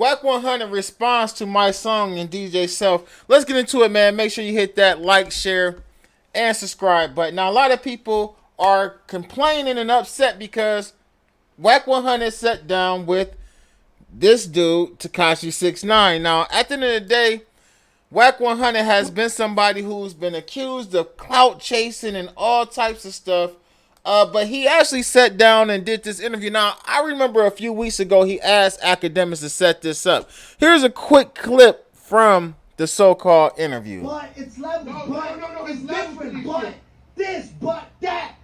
Wack 100 responds to Mysonne and DJ Self. Let's get into it, man. Make sure you hit that like, share, and subscribe button. Now, a lot of people are complaining and upset because Wack 100 sat down with this dude, Tekashi 6ix9ine. Now, at the end of the day, Wack 100 has been somebody who's been accused of clout chasing and all types of stuff. But he actually sat down and did this interview. Now, I remember a few weeks ago he asked Akademiks to set this up. Here's a quick clip from the so-called interview. But it's levels, no, it's different, but this, but that.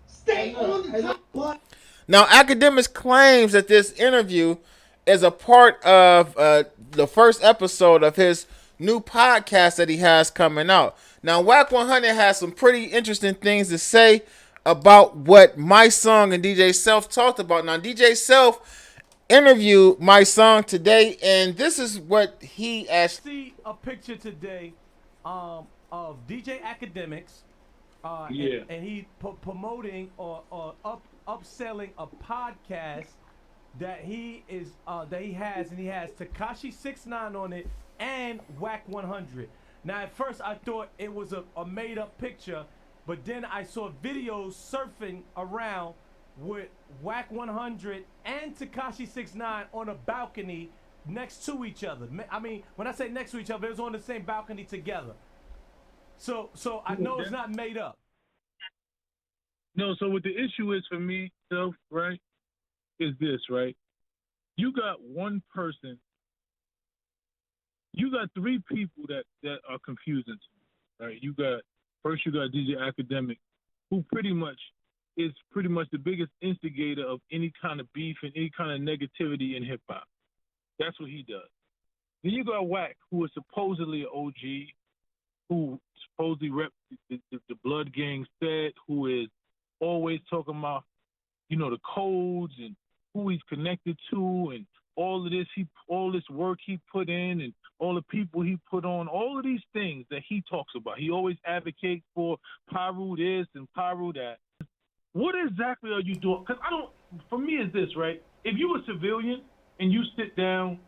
Stay on the top, but. Now, Akademiks claims that this interview is a part of the first episode of his new podcast that he has coming out. Now, Wack 100 has some pretty interesting things to say about what Mysonne and DJ Self talked about. Now, DJ Self interviewed Mysonne today, and this is what he asked. See a picture today of DJ Akademiks, and he promoting or upselling a podcast that he has Tekashi 6ix9ine on it and Wack 100. Now, at first I thought it was a made-up picture, but then I saw videos surfing around with Wack 100 and Tekashi 6ix9ine on a balcony next to each other. I mean, when I say next to each other, it was on the same balcony together. So I know it's not made up. No, so what the issue is for me, Self, right, is this, right? You got one person, you got three people that are confusing to me, right? First you got DJ Akademiks, who pretty much is the biggest instigator of any kind of beef and any kind of negativity in hip hop. That's what he does. Then you got Wack, who is supposedly an OG, who supposedly rep the Blood Gang set, who is always talking about, the codes and who he's connected to and all this work he put in and all the people he put on, all of these things that he talks about. He always advocates for Pyru this and Pyru that. What exactly are you doing? Because for me it's this, right? If you're a civilian and you sit down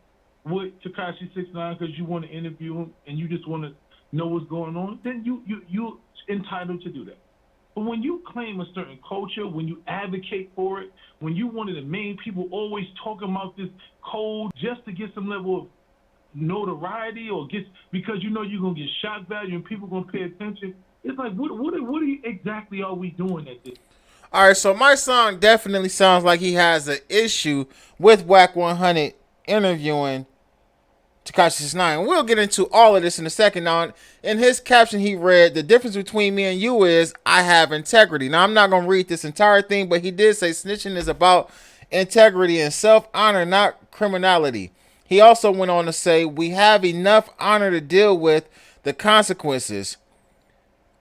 with Tekashi 6ix9ine because you want to interview him and you just want to know what's going on, then you're entitled to do that. But when you claim a certain culture, when you advocate for it, when you one of the main people always talking about this code just to get some level of notoriety or because you're going to get shock value and people going to pay attention, it's like, what exactly are we doing at this? All right, so Mysonne definitely sounds like he has an issue with Wack 100 interviewing Tekashi 6ix9ine. We'll get into all of this in a second. Now, in his caption, he read, "The difference between me and you is I have integrity." Now, I'm not going to read this entire thing, but he did say snitching is about integrity and self-honor, not criminality. He also went on to say, "We have enough honor to deal with the consequences.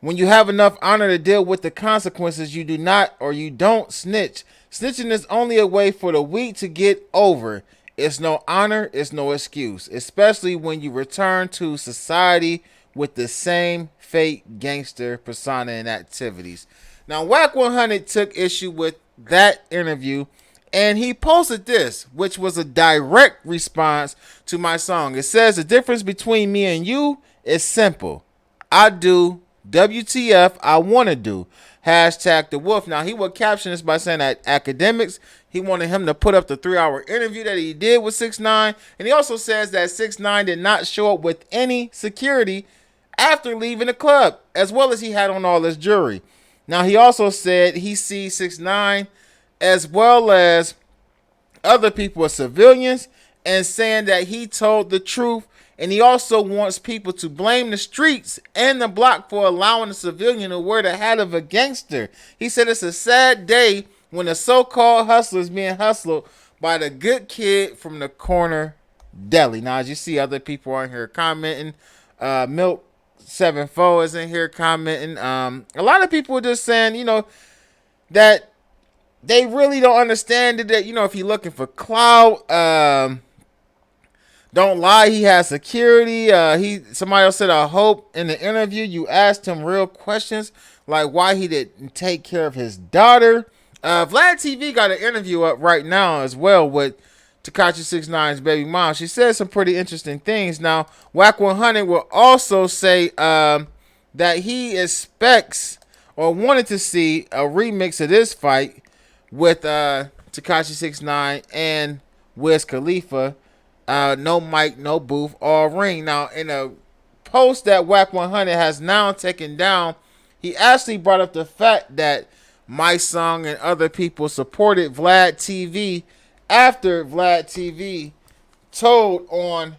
When you have enough honor to deal with the consequences, you do not or you don't snitch. Snitching is only a way for the weak to get over. It's no honor, it's no excuse, especially when you return to society with the same fake gangster persona and activities." Now, Wack 100 took issue with that interview, and he posted this, which was a direct response to Mysonne. It says, "The difference between me and you is simple. I do WTF I want to do. Hashtag the wolf." Now, he would caption this by saying that Akademiks, he wanted him to put up the 3-hour interview that he did with 6ix9ine. And he also says that 6ix9ine did not show up with any security after leaving the club, as well as he had on all his jewelry. Now, he also said he sees 6ix9ine as well as other people as civilians, and saying that he told the truth. And he also wants people to blame the streets and the block for allowing a civilian to wear the hat of a gangster. He said it's a sad day when the so-called hustler is being hustled by the good kid from the corner deli. Now, as you see, other people are in here commenting. Milk 74 is in here commenting. A lot of people are just saying, that they really don't understand it. That, if you're looking for clout, don't lie, he has security. Somebody else said, "I hope in the interview you asked him real questions like why he didn't take care of his daughter." Vlad TV got an interview up right now as well with Tekashi 6ix9ine's baby mom. She said some pretty interesting things. Now, Wack 100 will also say that he expects or wanted to see a remix of this fight with Tekashi 6ix9ine and Wiz Khalifa. No mic, no booth, all ring. Now, in a post that Wack 100 has now taken down, he actually brought up the fact that Mysonne and other people supported Vlad TV after Vlad TV told on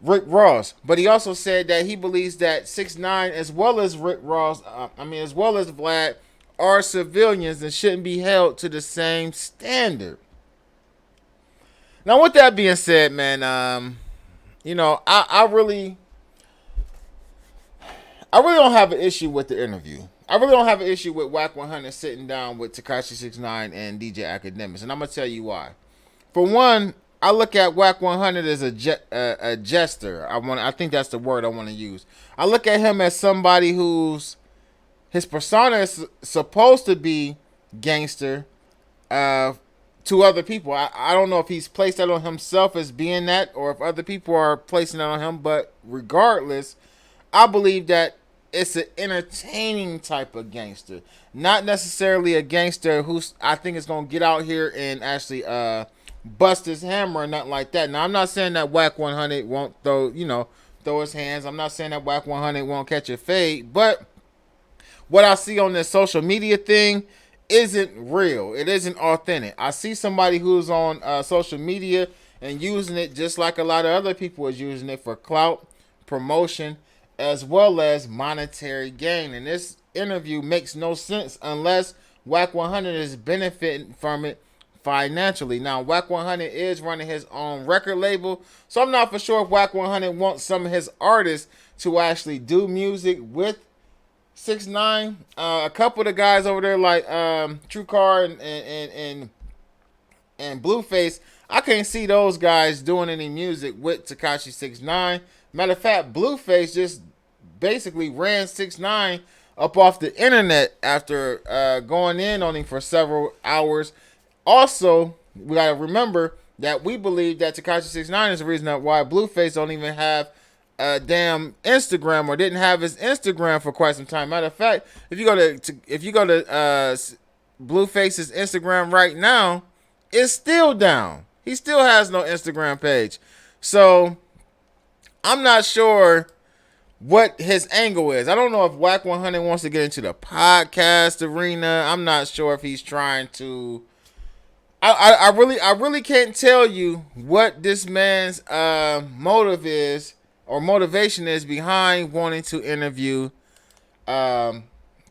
Rick Ross. But he also said that he believes that 6ix9ine as well as Rick Ross, as well as Vlad, are civilians and shouldn't be held to the same standard. Now, with that being said, man, I really don't have an issue with the interview. I really don't have an issue with Wack 100 sitting down with Tekashi 6ix9ine and DJ Akademiks, and I'm gonna tell you why. For one, I look at Wack 100 as a jester. I think that's the word I want to use. I look at him as somebody whose his persona is supposed to be gangster to other people. I don't know if he's placed that on himself as being that, or if other people are placing that on him. But regardless, I believe that it's an entertaining type of gangster, not necessarily a gangster who I think is gonna get out here and actually bust his hammer or nothing like that. Now, I'm not saying that Wack 100 won't throw his hands. I'm not saying that Wack 100 won't catch a fade, but what I see on this social media thing isn't real. It isn't authentic. I see somebody who's on social media and using it just like a lot of other people is using it for clout, promotion, as well as monetary gain. And this interview makes no sense unless Wack 100 is benefiting from it financially. Now, Wack 100 is running his own record label, so I'm not for sure if Wack 100 wants some of his artists to actually do music with 6ix9ine. A couple of the guys over there like True Car and Blueface, I can't see those guys doing any music with Tekashi 6ix9ine. Matter of fact, Blueface just basically ran 6ix9ine up off the internet after going in on him for several hours. Also, we gotta remember that we believe that Tekashi 6ix9ine is the reason why Blueface don't even have a damn Instagram, or didn't have his Instagram for quite some time. Matter of fact, if you go to Blueface's Instagram right now, it's still down. He still has no Instagram page. So I'm not sure what his angle is. I don't know if Wack 100 wants to get into the podcast arena. I'm not sure if he's trying to. I really can't tell you what this man's motive is or motivation is behind wanting to interview Tekashi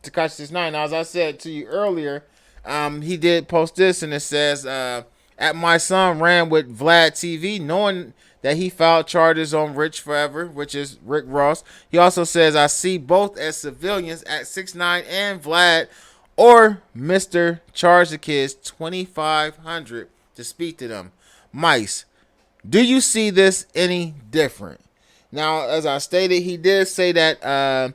6ix9ine. Now, as I said to you earlier, he did post this, and it says, "At Mysonne ran with Vlad TV, knowing that he filed charges on Rich Forever," which is Rick Ross. He also says, "I see both as civilians at 6ix9ine and Vlad, or Mr. Charge the Kids $2,500 to speak to them. Mice, do you see this any different?" Now, as I stated, he did say that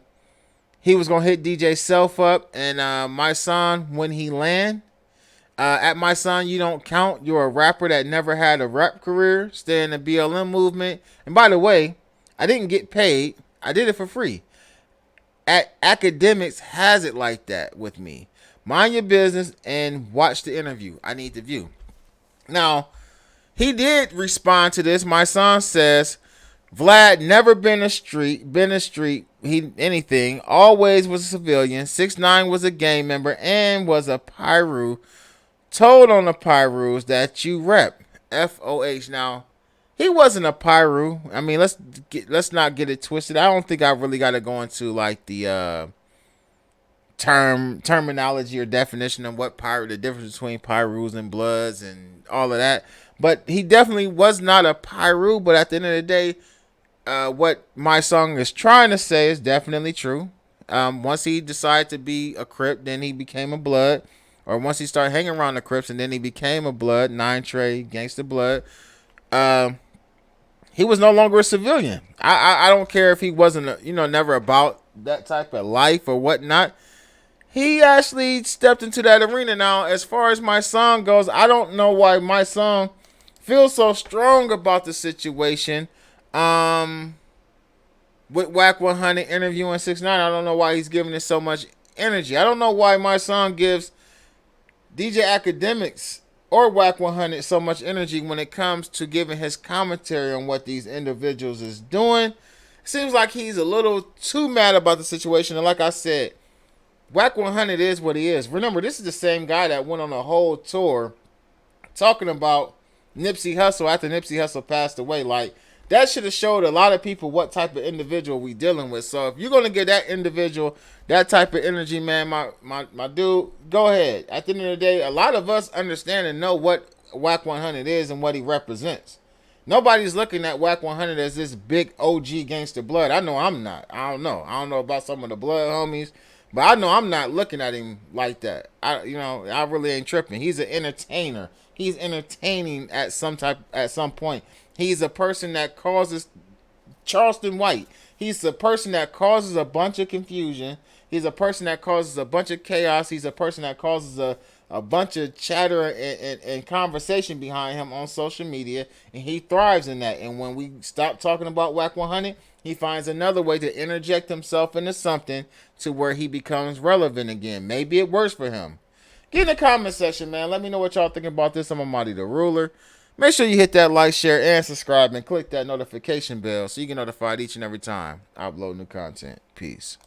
he was going to hit DJ Self up and Mysonne when he land. At Mysonne, you don't count. You're a rapper that never had a rap career. Stay in the BLM movement. And by the way, I didn't get paid. I did it for free. At Akademiks has it like that with me. Mind your business and watch the interview. I need the view. Now, he did respond to this. Mysonne says, "Vlad never been a street, anything, always was a civilian. 6ix9ine was a gang member and was a Pyru. Told on the Pyrus that you rep FOH." Now, he wasn't a Pyru. I mean, let's not get it twisted. I don't think I really got to go into like the terminology or definition of what the difference between Pyrus and Bloods and all of that. But he definitely was not a Pyru. But at the end of the day, what Mysonne is trying to say is definitely true. Once he decided to be a Crip, then he became a Blood. Or once he started hanging around the Crips and then he became a Blood, 9 Trey, Gangsta Blood, he was no longer a civilian. I don't care if he wasn't, never about that type of life or whatnot. He actually stepped into that arena. Now, as far as Mysonne goes, I don't know why Mysonne feel so strong about the situation. With Wack 100 interviewing 6ix9ine, I don't know why he's giving it so much energy. I don't know why my song gives DJ Akademiks or Wack 100 so much energy when it comes to giving his commentary on what these individuals is doing. It seems like he's a little too mad about the situation. And like I said, Wack 100 is what he is. Remember, this is the same guy that went on a whole tour talking about Nipsey Hussle after Nipsey Hussle passed away. Like, that should have showed a lot of people what type of individual we dealing with. So if you're gonna give that individual that type of energy, man, my dude, go ahead. At the end of the day, a lot of us understand and know what Wack 100 is and what he represents. Nobody's looking at Wack 100 as this big OG gangster blood. I know I'm not. I don't know about some of the blood homies, but I know I'm not looking at him like that. I really ain't tripping. He's an entertainer. He's entertaining at some point. He's a person that causes Charleston White. He's the person that causes a bunch of confusion. He's a person that causes a bunch of chaos. He's a person that causes a bunch of chatter and conversation behind him on social media, and he thrives in that. And when we stop talking about Wack 100, he finds another way to interject himself into something to where he becomes relevant again. Maybe it works for him. Get in the comment section, man. Let me know what y'all think about this. I'm Amadi the Ruler. Make sure you hit that like, share, and subscribe, and click that notification bell so you get notified each and every time I upload new content. Peace.